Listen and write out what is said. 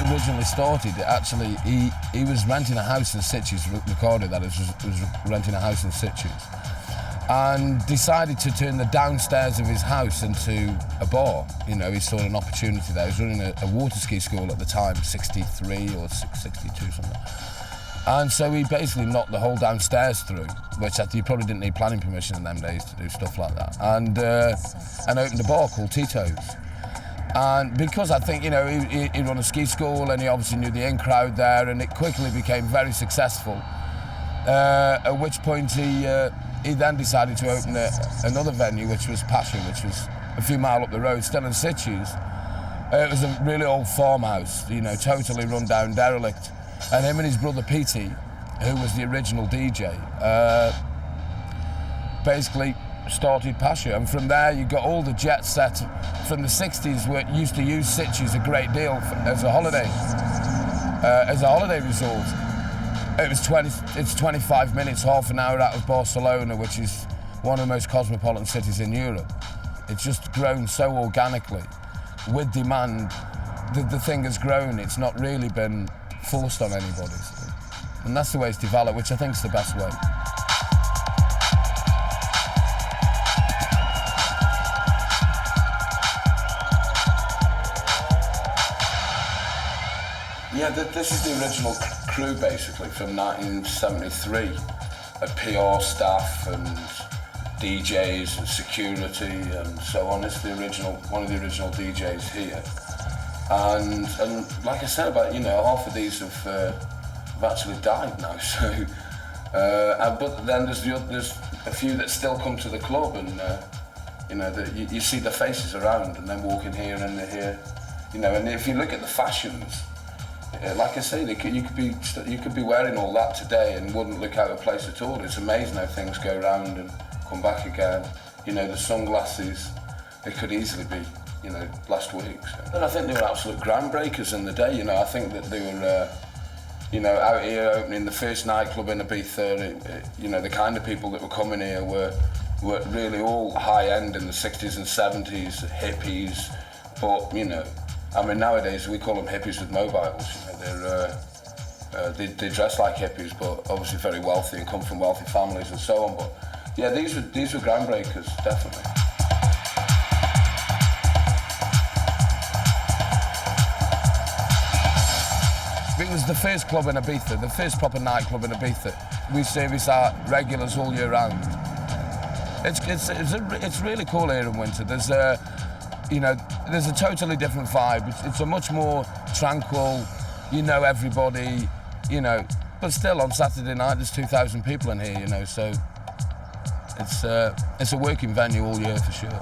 originally started, he was renting a house in Sitges, Ricardo that is, was renting a house in Sitges, and decided to turn the downstairs of his house into a bar. You know, he saw an opportunity there. He was running a water ski school at the time, 63 or 62 something. And so he basically knocked the whole downstairs through, which you probably didn't need planning permission in them days to do stuff like that, and opened a bar called Tito's. And because I think, you know, he run a ski school and he obviously knew the in-crowd there, and it quickly became very successful, at which point he then decided to open another venue, which was Pacha, which was a few miles up the road, still in Sitges. It was a really old farmhouse, you know, totally run down, derelict. And him and his brother Petey, who was the original DJ, basically started Pacha. And from there you got all the jet set from the 60s, where used to use Sitges a great deal as a holiday resort. It's 25 minutes, half an hour out of Barcelona, which is one of the most cosmopolitan cities in Europe. It's just grown so organically. With demand, the thing has grown. It's not really been forced on anybody. And that's the way it's developed, which I think is the best way. Yeah, this is the original crew, basically, from 1973. A PR staff and DJs and security and so on. It's the original, one of the original DJs here. And like I said, about, you know, half of these have actually died now. So, but then there's a few that still come to the club, and you know, you see the faces around, and then walking here and here, you know. And if you look at the fashions, like I say, you could be wearing all that today and wouldn't look out of place at all. It's amazing how things go round and come back again. You know, the sunglasses, it could easily be, you know, last week. So. And I think they were absolute groundbreakers in the day. You know, I think that they were, you know, out here opening the first nightclub in Ibiza. You know, the kind of people that were coming here were really all high end in the 60s and 70s, hippies. But you know, I mean, nowadays we call them hippies with mobiles. You know, they dress like hippies, but obviously very wealthy and come from wealthy families and so on. But yeah, these were groundbreakers, definitely. It was the first club in Ibiza, the first proper nightclub in Ibiza. We service our regulars all year round. It's really cool here in winter. There's a totally different vibe. It's a much more tranquil, you know everybody, you know. But still, on Saturday night there's 2,000 people in here, you know. So it's a working venue all year for sure.